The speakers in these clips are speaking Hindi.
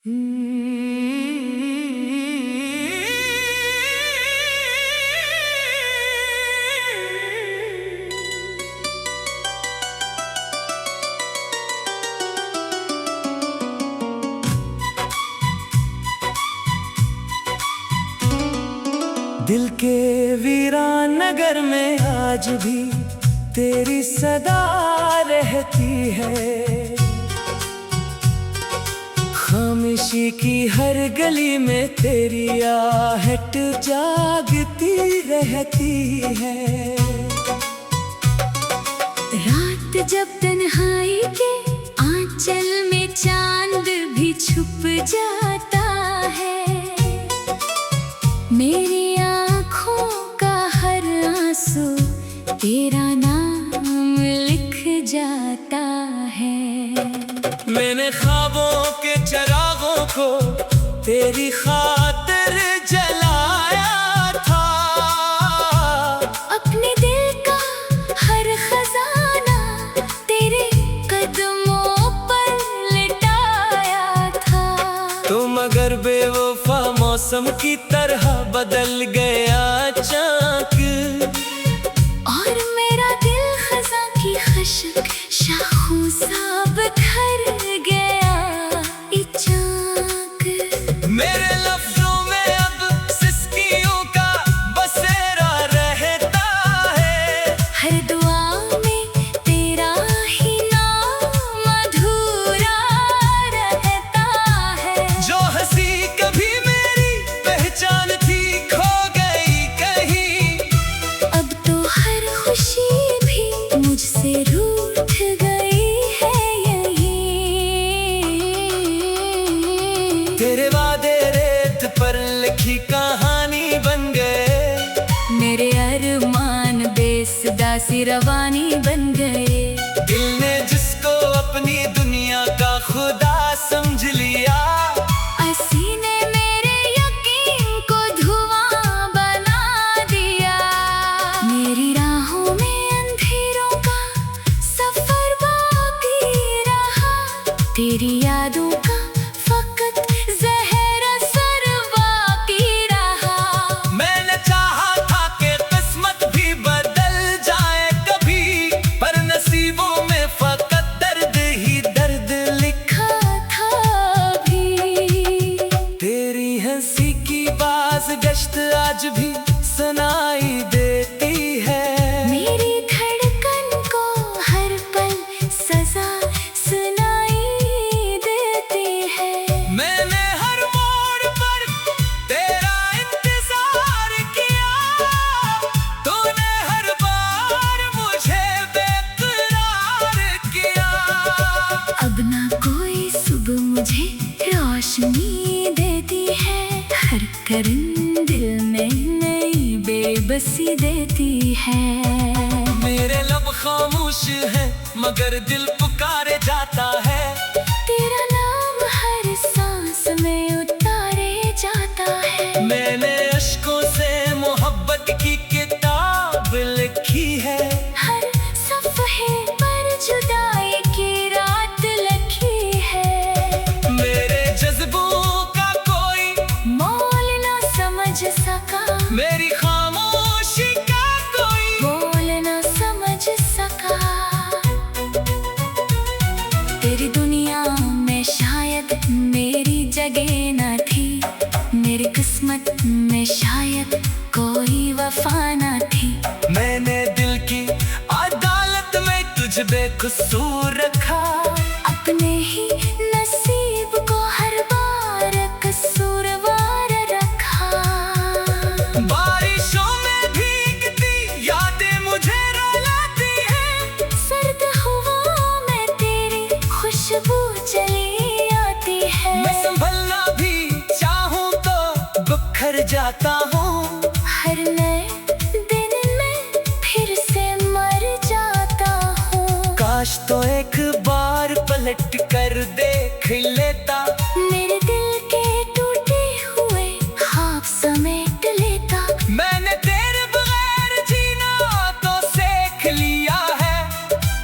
दिल के वीरान नगर में आज भी तेरी सदा रहती है। खामोशी की हर गली में तेरी आहट जागती रहती है। रात जब तन्हाई के आंचल में चांद भी छुप जाता है, मेरी आँखों का हर आंसू तेरा नाम लिख जाता है। मैंने ख्वाबों के चिरागों को तेरी खातिर जलाया था। अपने दिल का हर खजाना तेरे कदमों पर लिटाया था। तुम अगर बेवफा मौसम की तरह बदल गया चाक, और मेरा दिल खज़ां की खुशक शाखों सा बिखर गया इचाक। मेरे लफ्जों में अब सिसकियों का बसेरा रहता है। हर दुआ में तेरा ही नाम अधूरा रहता है। जो हंसी कभी मेरी पहचान थी खो गई कहीं। अब तो हर खुशी भी मुझसे रूठ गई है यहीं। तेरे वादे रेत पर लिखी कहानी बन गए। मेरे अरमान बेसुदा सी रवानी बन गए। दिल ने जिसको अपनी दुनिया का खुदा समझ लिया, सीने मेरे यकीन को धुआं बना दिया। मेरी राहों में अंधेरों का सफर बाकी रहा। तेरी यादों का फकत ज़हर असर बाकी रहा। मैंने चाहा था कि किस्मत भी बदल जाए कभी, पर नसीबों में फकत दर्द ही दर्द लिखा। था भी तेरी हंसी की बाज गश्त आज भी सुनाई देती है। मेरी धड़कन को हर पल सजा सुनाई देती है। मैंने हर मोड़ पर तेरा इंतजार किया। तूने हर बार मुझे बेकरार किया। अब ना कोई सुबह मुझे रोशनी देती है। हर करन दिल में नई बेबसी देती है। मेरे लब खामोश हैं मगर दिल पुकारे जाता है। तेरा नाम हर सांस में उतारे जाता है। मैंने अश्कों से मोहब्बत की किताब लिखी है। हर सफ़हे पर जुदाई की रात लिखी है। मेरे जज्बों का कोई मोल ना समझ सका। मेरी खामोशी का कोई बोल ना समझ सका। तेरी दुनिया में शायद मेरी जगह न थी। मेरी किस्मत में शायद कोई वफा न थी। मैंने दिल की अदालत में तुझ बेकसूर रखा। अपने ही नसीब को हर बार कसूरवार रखा। बारिशों में भीगती यादें मुझे रुलाती है। सर्द हवाओं में तेरी खुशबू चली आती है। मैं संभलना भी चाहूं तो बिखर जाता हूँ। हर नए दिन में फिर से मर जाता हूँ। काश तो एक बार पलट कर देख लेता। मेरे दिल के टूटे हुए ख्वाब समेट लेता। मैंने तेरे बगैर जीना तो सीख लिया है,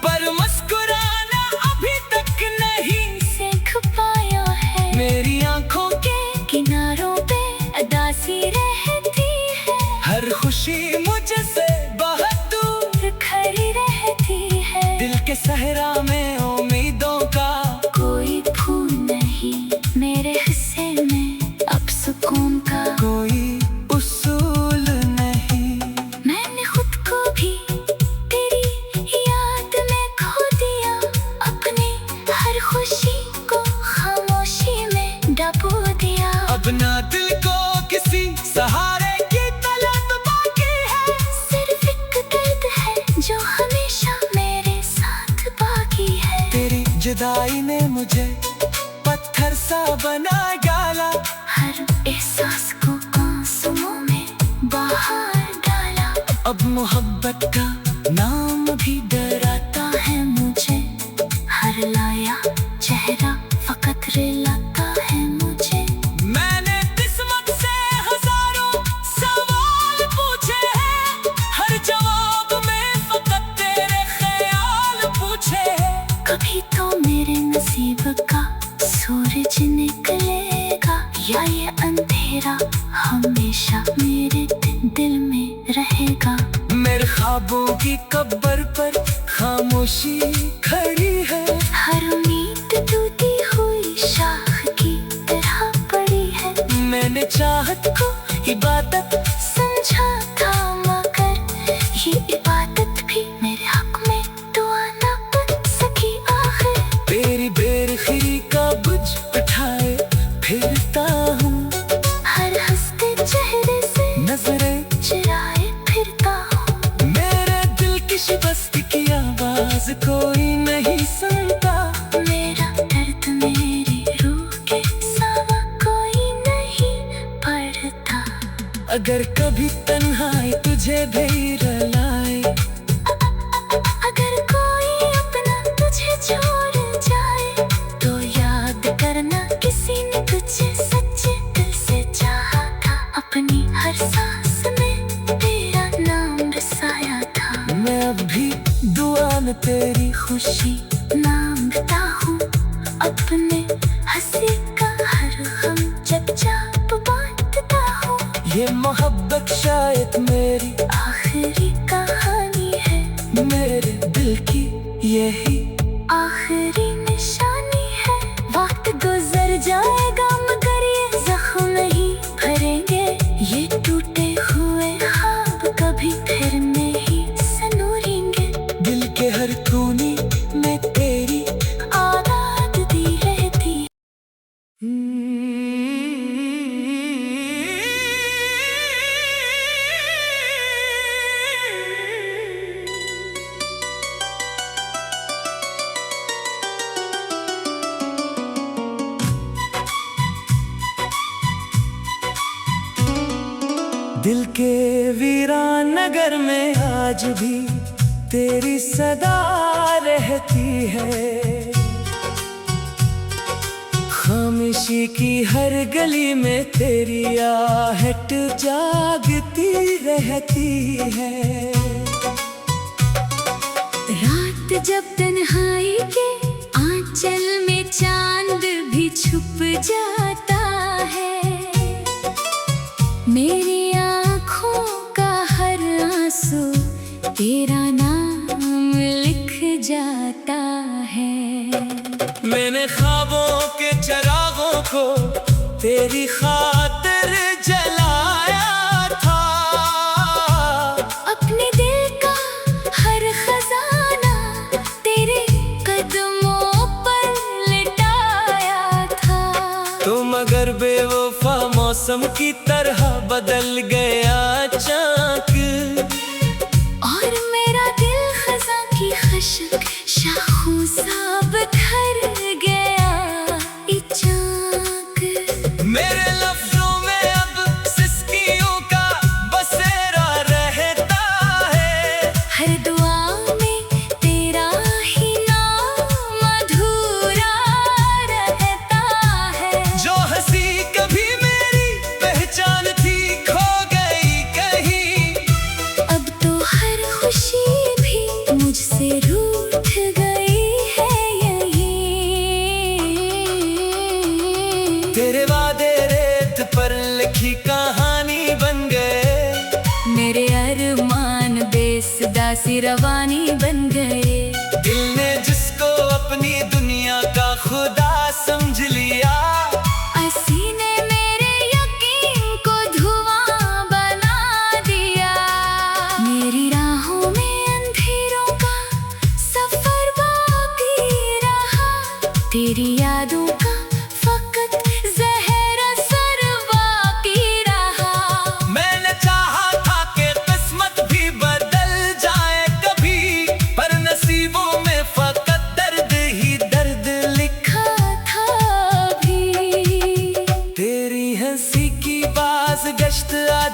पर मुस्कुराना अभी तक नहीं सीख पाया है। मेरी अपना दिल को किसी सहारे की तलब बाकी है। सिर्फ एक दर्द है जो हमेशा मेरे साथ बाकी है। तेरी जुदाई ने मुझे पत्थर सा बना डाला, हर एहसास को आंसुओं में बहा डाला। अब मोहब्बत का नाम भी डराता है मुझे, हर लाया चेहरा फकत रिलाता है मुझे। मैंने किस्मत से हजारों सवाल पूछे हैं, हर जवाब में फकत तेरे ख्याल पूछे हैं। कभी तो मेरे नसीब का सूरज निकलेगा, या ये अंधेरा हमेशा मेरे दिल में रहेगा। मेरे ख्वाबों की कब्र पर खामोशी खड़ी है, हर उम्मीद टूटी हुई शाख की तरह पड़ी है। मैंने चाहत को इबादत समझा था मगर ये इबादत भी मेरे हक में दुआ ना बन सकी आखिर। तेरी बेरखिरी का बुझ उठाए फिरता हूँ, हर हंसते चेहरे से नजरें चुराए फिरता हूँ। मेरे दिल की शिकस्त की आवाज कोई नहीं सुनता, मेरा दर्द मेरी रूह के सावा कोई नहीं पढ़ता। अगर कभी तन्हाई तुझे भी रुलाए, अगर कोई अपना तुझे छोड़ जाए, तो याद करना किसी ने तुझे सच्चे दिल से चाहा था। अपनी हर सांस में तेरा नाम रसाया था। मैं अब भी दुआ में तेरी खुशी मांगता हूँ, अपने हंसी का हर गम चुपचाप बांटता हूँ। ये मोहब्बत शायद मेरी आखिरी कहानी है, मेरे दिल की यही आखिरी निशानी है। वक्त गुजर जाएगा मगर ये जख्म नहीं भरेंगे, ये टूटे हुए ख्वाब कभी फिर नहीं सनूरेंगे। दिल के हर कोने में तेरी आवाज़ दी रहती। दिल के वीरान नगर में आज भी तेरी सदा रहती है, खामोशी की हर गली में तेरी आहट जागती रहती है। रात जब तन्हाई के आंचल में चांद भी छुप जाता है, मेरी आँखों का हर आंसू तेरा नाम लिख जाता है। मैंने ख्वाबों के चरागों को तेरी खातिर जलाया था, अपने दिल का हर खजाना तेरे कदमों पर लिटाया था। तुम अगर बेवफा मौसम की तरह बदल गया चाक, और मेरा दिल खजा की खशक शाखों सा बिखर गया इचाक। मेरे लफ्जों में अब सिसकियों का बसेरा रहता है, हर दुआ में तेरा ही नाम अधूरा रहता है। जो हंसी कभी मेरी पहचान थी खो गई कहीं, अब तो हर खुशी भी मुझसे रूठ गई है यहीं। तेरे वादे रेत पर लिखी कहानी बन गए, मेरे अरमान बेसदासी रवानी बन गए। दिल ने जिसको अपनी दुनिया का खुदा समझ लिया, असी ने मेरे यकीन को धुआं बना दिया। मेरी राहों में अंधेरों का सफर बाकी रहा, तेरी यादों का फकत जहर असर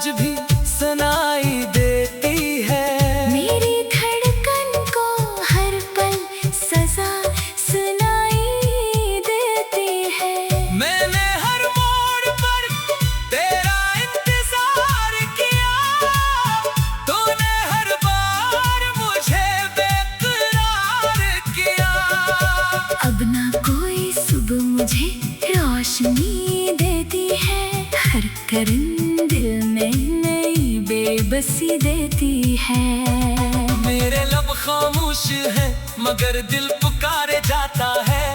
आज भी सुनाई देती है। मेरी धड़कन को हर पल सजा सुनाई देती है। मैंने हर मोड़ पर तेरा इंतजार किया, तूने हर बार मुझे बेकरार किया। अब ना कोई सुबह मुझे रोशनी देती है, हर करन दिल में नई बेबसी देती है। मेरे लब खामोश है मगर दिल पुकारे जाता है।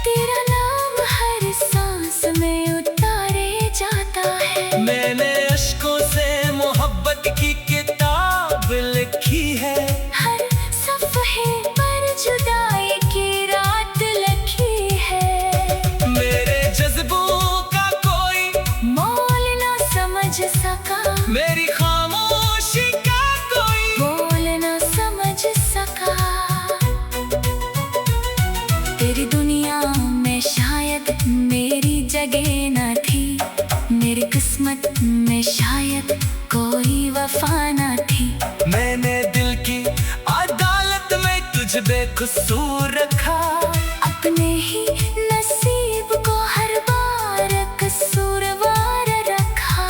तेरा नाम हर सांस में उतारे जाता है। मैंने अश्कों से मोहब्बत की किताब लिखी है। हर सफ़हे पर जुदाई की रात लिखी है। मेरे जज्बों का कोई मोल ना समझ सका, मेरी खामोशी का कोई बोल ना समझ सका। तेरी दुनिया में शायद मेरी जगह न थी, मेरी किस्मत में शायद कोई वफा न थी। मैंने दिल की अदालत में तुझ बेकसूर रखा। अपने ही नसीब को हर बार कसूरवार रखा।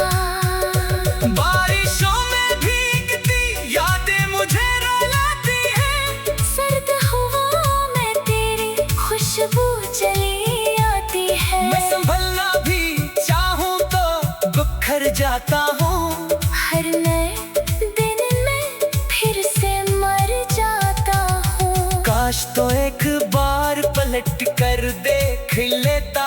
बारिशों में भीगती यादें मुझे रुलाती हैं। सर्द हवाओं में तेरी खुशबू चली आती है। मैं संभलना भी चाहूं तो बिखर जाता हूँ। हर नए दिन में फिर से मर जाता हूँ। काश तो एक बार पलट कर देख लेता,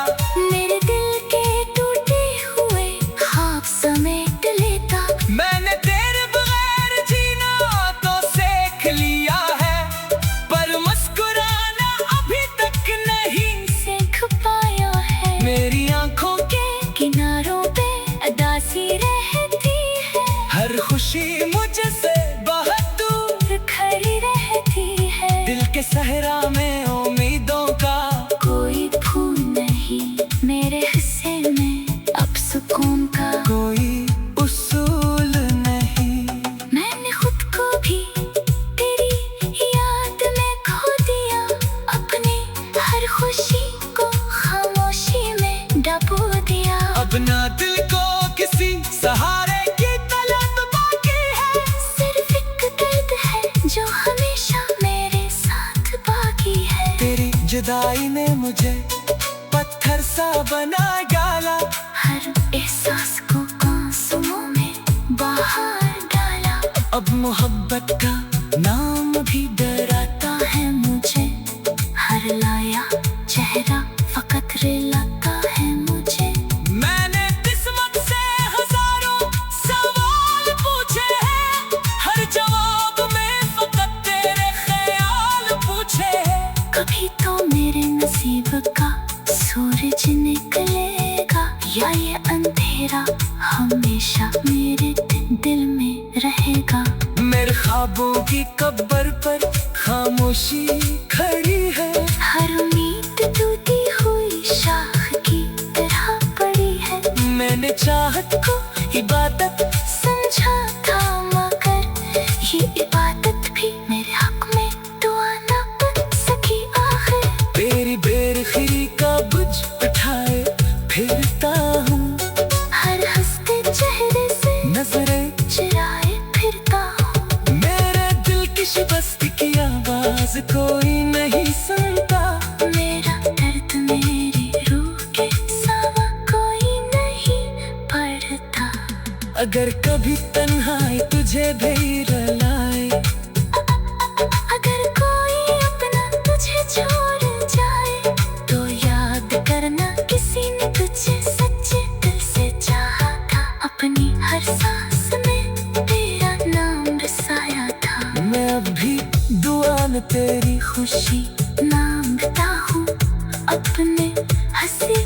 मेरे दिल के टूटे हुए ख्वाब समेट लेता। मैंने तेरे बगैर जीना तो सीख लिया है, पर मुस्कुराना अभी तक नहीं सीख पाया है। मेरी आंखों के किनारों पे अदासी रहती है, हर खुशी मुझसे बहुत दूर खड़ी रहती है। दिल के सहरा में उम्मीदों का कोई फूल नहीं मेरे हिस्से में, अब सुकून का कोई उसूल नहीं। मैंने खुद को भी तेरी याद में खो दिया, अपनी हर खुशी को खामोशी में डबो दिया। अब ना दिल को किसी सहारे की तलब बाकी है, सिर्फ एक दर्द है जो हमेशा मेरे साथ बाकी है। तेरी जुदाई ने मुझे पत्थर सा बना डाला, हर एहसास को आंसुओं में बाहर डाला। अब मोहब्बत का नाम भी डराता है मुझे हर लाया चेहरा फकत रिलाता है मुझे। मैंने किस्मत से हजारों सवाल पूछे हैं, हर जवाब में फकत तेरे ख्याल पूछे हैं। कभी तो मेरे नसीब का सूरज निकलेगा, या ये अंधेरा हमेशा मेरे दिल में रहेगा। मेरे ख्वाबों की कब्र पर खामोशी खड़ी है, हर उम्मीद टूटी हुई शाख की तरह पड़ी है। मैंने चाहत को इबादत समझा था मगर ये इबादत भी मेरे हक में दुआ ना बन सकी आखिर। तेरी बेरखी का बुझ उठाए फिरता हूँ, हर हंसते चेहरे से नजरें चुराए फिरता हूँ। मेरे दिल की शिकस्त की आवाज कोई नहीं सुनता। मेरा दर्द मेरी रूह के सावा कोई नहीं पढ़ता। अगर कभी तन्हाई तुझे भी रुलाए, अगर कोई अपना तुझे छोड़ जाए, तो याद करना किसी ने तुझे सच्चे दिल से चाहा था। अपनी हर सांस में तेरा नाम बसाया था। मैं अब भी दुआ में तेरी खुशी मांगता हूँ अपने हंसी